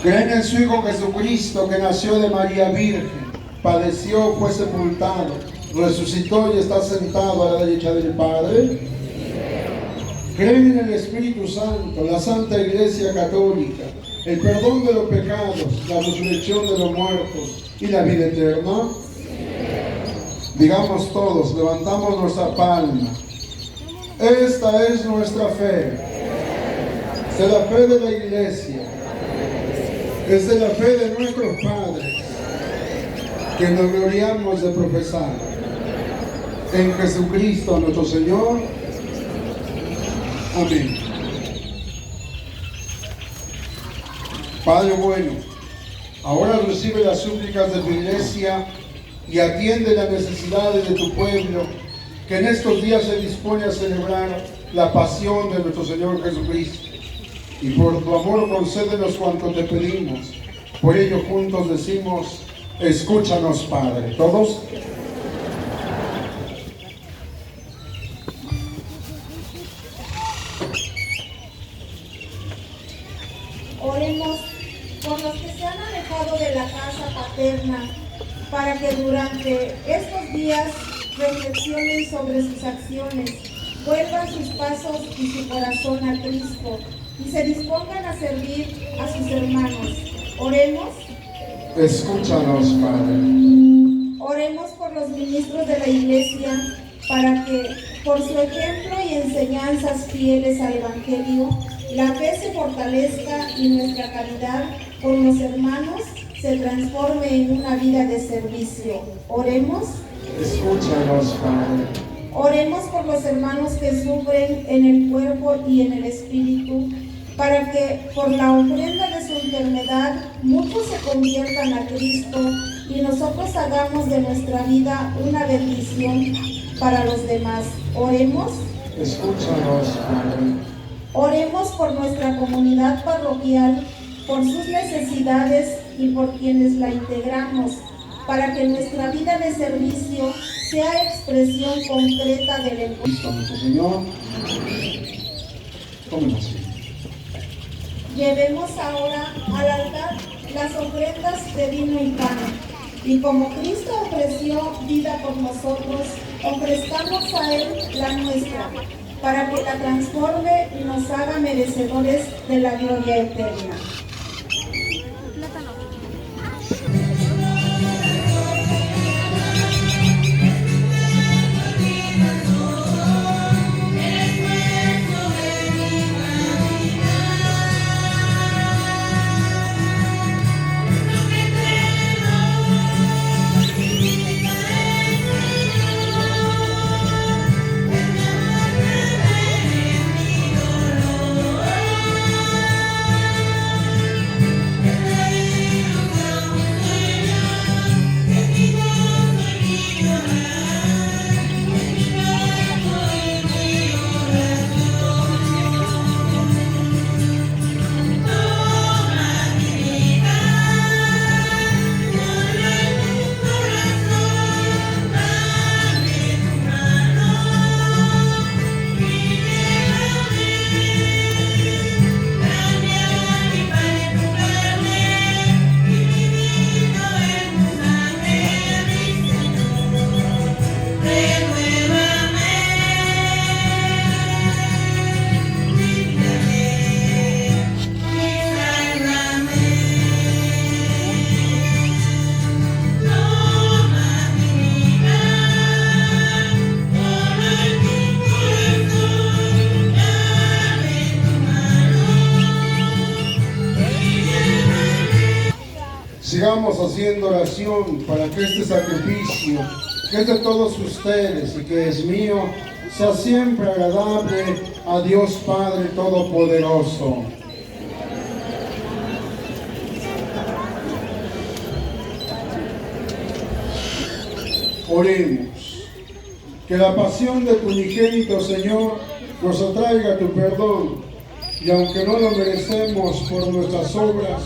Creen en su Hijo Jesucristo, que nació de María Virgen, padeció, fue sepultado, resucitó y está sentado a la derecha del Padre. Creen en el Espíritu Santo, la Santa Iglesia Católica, el perdón de los pecados, la resurrección de los muertos y la vida eterna. Digamos todos, levantamos nuestra palma. Esta es nuestra fe. Es de la fe de la Iglesia. Es de la fe de nuestros padres, que nos gloriamos de profesar. En Jesucristo nuestro Señor. Amén. Padre bueno, ahora recibe las súplicas de tu Iglesia y atiende las necesidades de tu pueblo, que en estos días se dispone a celebrar la pasión de nuestro Señor Jesucristo. Y por tu amor concédenos cuanto te pedimos. Por ello juntos decimos, escúchanos, Padre. ¿Todos? Oremos por los que se han alejado de la casa paterna, para que durante estos días reflexionen sobre sus acciones, vuelvan sus pasos y su corazón a Cristo, y se dispongan a servir a sus hermanos. Oremos. Escúchanos, Padre. Oremos por los ministros de la Iglesia, para que, por su ejemplo y enseñanzas fieles al Evangelio, la fe se fortalezca y nuestra caridad con los hermanos se transforme en una vida de servicio. Oremos. Escúchanos, Padre. Oremos por los hermanos que sufren en el cuerpo y en el espíritu, para que por la ofrenda de su enfermedad muchos se conviertan a Cristo y nosotros hagamos de nuestra vida una bendición para los demás. Oremos. Escúchanos, Padre. Oremos por nuestra comunidad parroquial, por sus necesidades y por quienes la integramos, para que nuestra vida de servicio sea expresión concreta del encuentro. Cristo nuestro Señor. Tómenos. Llevemos ahora al altar las ofrendas de vino y pan, y como Cristo ofreció vida por nosotros, ofrezcamos a Él la nuestra, para que la transforme y nos haga merecedores de la gloria eterna. Sigamos haciendo oración para que este sacrificio, que es de todos ustedes y que es mío, sea siempre agradable a Dios Padre Todopoderoso. Oremos. Que la pasión de tu unigénito, Señor, nos atraiga tu perdón, y aunque no lo merecemos por nuestras obras,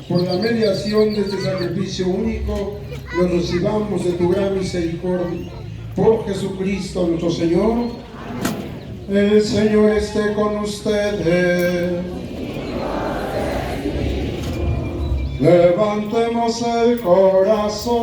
por la mediación de este sacrificio único, lo recibamos de tu gran misericordia. Por Jesucristo nuestro Señor. El Señor esté con ustedes. Levantemos el corazón.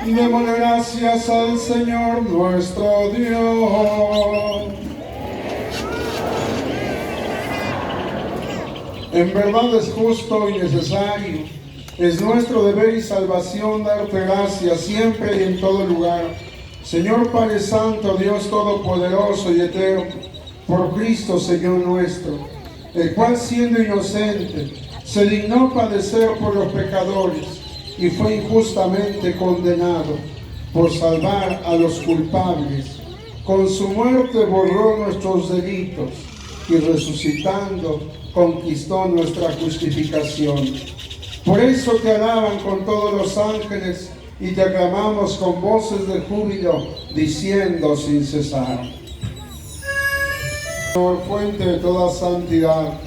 Démosle gracias al Señor nuestro Dios. En verdad es justo y necesario, es nuestro deber y salvación darte gracias siempre y en todo lugar. Señor Padre Santo, Dios Todopoderoso y Eterno, por Cristo Señor nuestro, el cual siendo inocente, se dignó padecer por los pecadores y fue injustamente condenado por salvar a los culpables. Con su muerte borró nuestros delitos y resucitando conquistó nuestra justificación. Por eso te alaban con todos los ángeles y te aclamamos con voces de júbilo, diciendo sin cesar: Señor, fuente de toda santidad,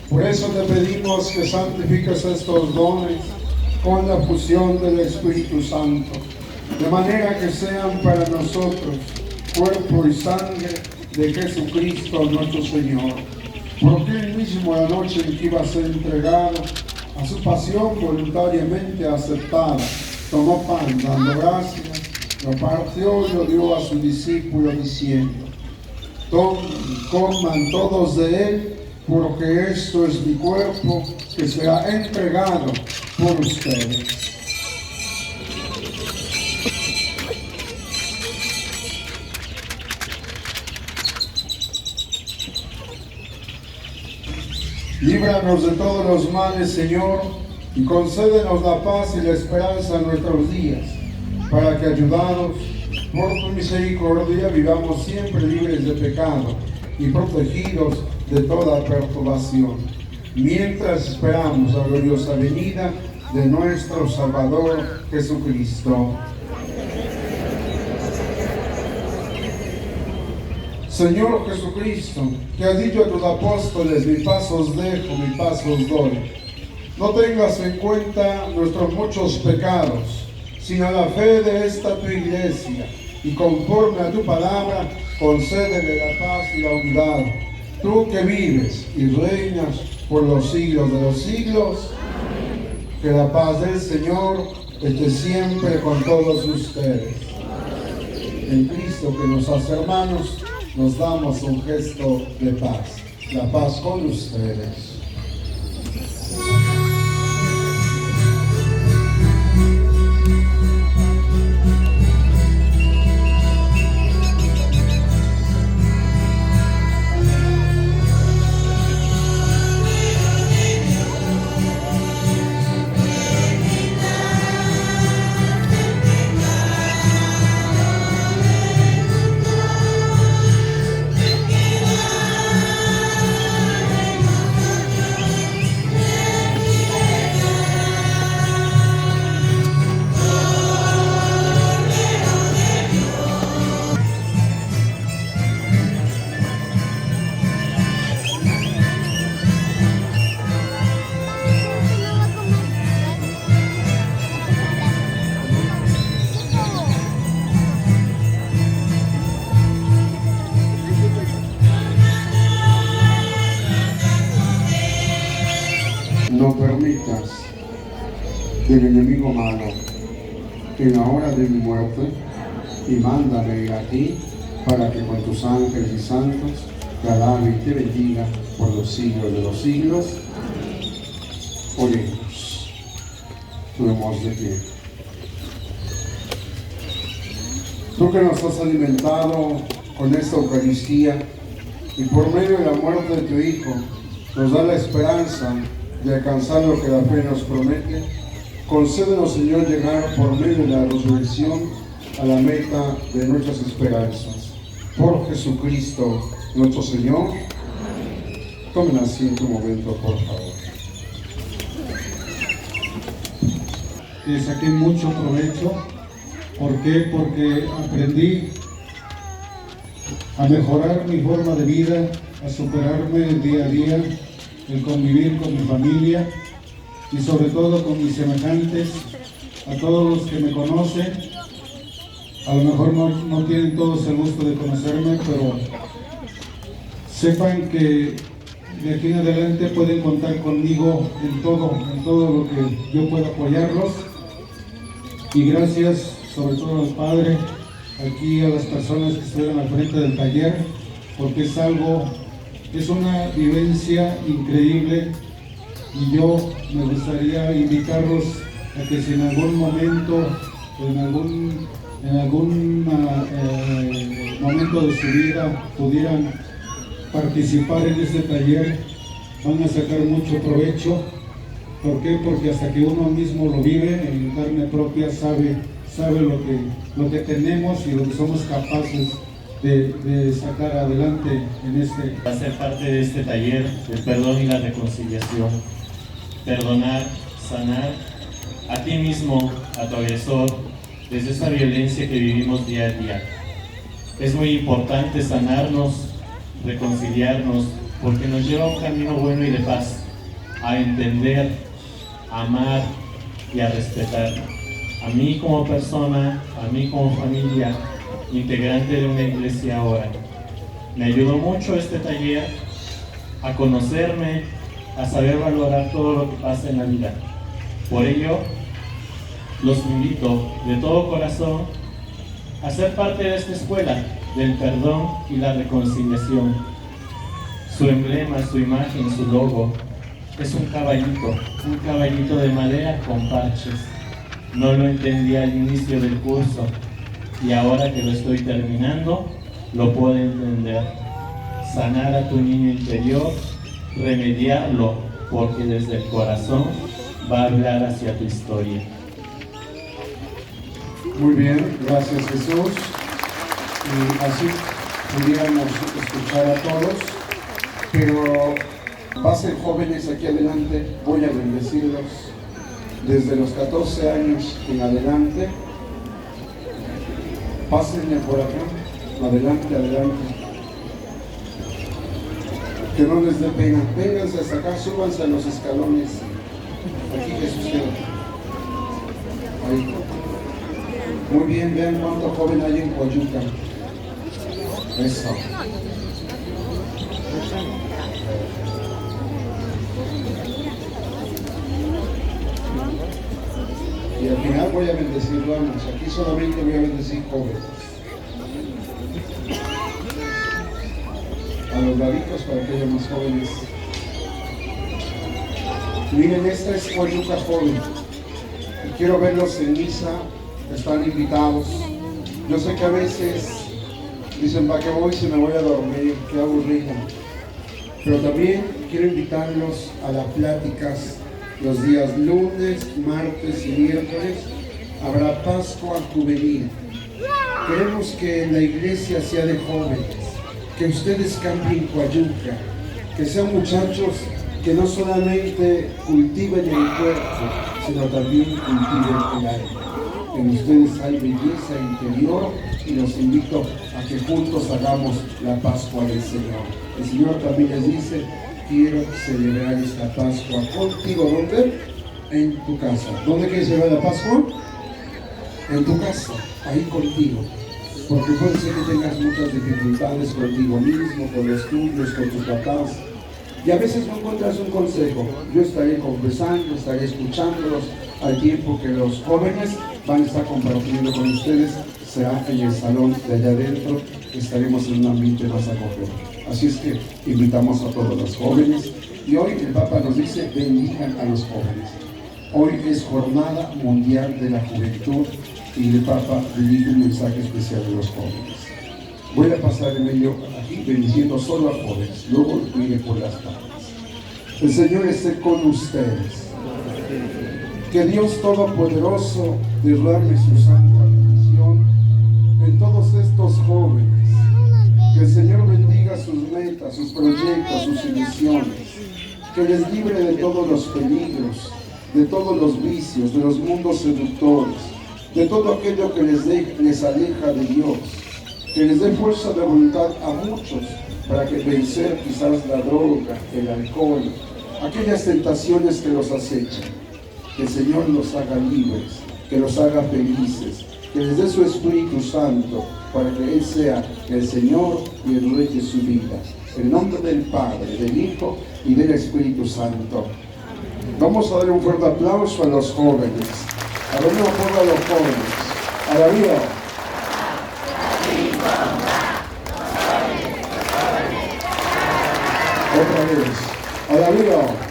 por eso te pedimos que santifiques estos dones con la fusión del Espíritu Santo, de manera que sean para nosotros cuerpo y sangre de Jesucristo nuestro Señor. Porque él mismo, la noche en que iba a ser entregado a su pasión voluntariamente aceptada, tomó pan, dando gracias, lo partió y lo dio a sus discípulos diciendo: tomen y coman todos de él, porque esto es mi cuerpo que será entregado por ustedes. Líbranos de todos los males, Señor, y concédenos la paz y la esperanza en nuestros días, para que, ayudados por tu misericordia, vivamos siempre libres de pecado y protegidos de toda perturbación, mientras esperamos la gloriosa venida de nuestro Salvador Jesucristo. Señor Jesucristo, que has dicho a tus apóstoles: mi paz os dejo, mi paz os doy, no tengas en cuenta nuestros muchos pecados, sino la fe de esta tu iglesia, y conforme a tu palabra, concédele la paz y la unidad, tú que vives y reinas por los siglos de los siglos. Que la paz del Señor esté siempre con todos ustedes. En Cristo, que nos hace hermanos, nos damos un gesto de paz. La paz con ustedes. No permitas que el enemigo malo en la hora de mi muerte, y mándame ir a ti para que con tus ángeles y santos te alabe y te bendiga por los siglos de los siglos. Oremos. Tomemos de pie. Tú que nos has alimentado con esta Eucaristía y por medio de la muerte de tu Hijo nos da la esperanza de alcanzar lo que la fe nos promete, concédenos, Señor, llegar por medio de la resurrección a la meta de nuestras esperanzas. Por Jesucristo nuestro Señor. Tomen asiento un momento, por favor. Le saqué mucho provecho. ¿Por qué? Porque aprendí a mejorar mi forma de vida, a superarme día a día, el convivir con mi familia y sobre todo con mis semejantes, a todos los que me conocen. A lo mejor no tienen todos el gusto de conocerme, pero sepan que de aquí en adelante pueden contar conmigo en todo lo que yo pueda apoyarlos. Y gracias sobre todo al Padre, aquí a las personas que estuvieron al frente del taller, porque es una vivencia increíble, y yo me gustaría invitarlos a que si en algún momento, en algún momento de su vida pudieran participar en este taller, van a sacar mucho provecho. ¿Por qué? Porque hasta que uno mismo lo vive en carne propia, sabe lo que tenemos y lo que somos capaces de sacar adelante en este. Va a ser parte de este taller del perdón y la reconciliación. Perdonar, sanar a ti mismo, a tu agresor, desde esa violencia que vivimos día a día. Es muy importante sanarnos, reconciliarnos, porque nos lleva a un camino bueno y de paz, a entender, a amar y a respetar. A mí como persona, a mí como familia, integrante de una iglesia ahora. Me ayudó mucho este taller a conocerme, a saber valorar todo lo que pasa en la vida. Por ello, los invito de todo corazón a ser parte de esta escuela del perdón y la reconciliación. Su emblema, su imagen, su logo es un caballito de madera con parches. No lo entendí al inicio del curso y ahora que lo estoy terminando, lo puedo entender. Sanar a tu niño interior, remediarlo, porque desde el corazón va a hablar hacia tu historia. Muy bien, gracias Jesús. Y así pudiéramos escuchar a todos, pero pasen jóvenes aquí adelante, voy a bendecirlos desde los 14 años en adelante. Pásenme por acá, adelante, adelante. Que no les dé pena, vénganse hasta acá, súbanse a los escalones. Aquí Jesús queda. Ahí. Muy bien, vean cuánto joven hay en Coyuca. Eso. Y al final voy a bendecir damas. Aquí solamente voy a bendecir jóvenes. A los laditos para que haya más jóvenes. Miren, esta es Coyuca joven. Y quiero verlos en misa. Están invitados. Yo sé que a veces dicen, ¿para qué voy si me voy a dormir? Qué aburrido. Pero también quiero invitarlos a las pláticas los días lunes, martes y miércoles. Habrá Pascua Juvenil. Queremos que la iglesia sea de jóvenes, que ustedes cambien Coyuca, que sean muchachos que no solamente cultiven el cuerpo, sino también cultiven el alma. En ustedes hay belleza interior y los invito a que juntos hagamos la Pascua del Señor. El Señor también les dice, quiero celebrar esta Pascua contigo. ¿Dónde? En tu casa. ¿Dónde quieres celebrar la Pascua? En tu casa, ahí contigo. Porque puede ser que tengas muchas dificultades contigo mismo, con los tuyos, con tus papás. Y a veces no encuentras un consejo. Yo estaré conversando, estaré escuchándolos al tiempo que los jóvenes van a estar compartiendo con ustedes. Será en el salón de allá adentro. Estaremos en un ambiente más acogedor. Así es que invitamos a todos los jóvenes. Y hoy el Papa nos dice, bendigan a los jóvenes. Hoy es Jornada Mundial de la Juventud y el Papa dirige un mensaje especial a los jóvenes. Voy a pasar en medio aquí bendiciendo solo a jóvenes, luego iré por las tardes. El Señor esté con ustedes. Que Dios Todopoderoso derrame su santa bendición en todos estos jóvenes. Que el Señor bendiga sus metas, sus proyectos, sus ilusiones. Que les libre de todos los peligros, de todos los vicios, de los mundos seductores, de todo aquello que les aleja de Dios. Que les dé fuerza de voluntad a muchos para que vencer quizás la droga, el alcohol, aquellas tentaciones que los acechan. Que el Señor los haga libres, que los haga felices, que les dé su Espíritu Santo para que Él sea el Señor y el Rey de su vida. En nombre del Padre, del Hijo y del Espíritu Santo. Vamos a dar un fuerte aplauso a los jóvenes. A ver, un aplauso a los jóvenes. Alabío. Otra vez. Alabío.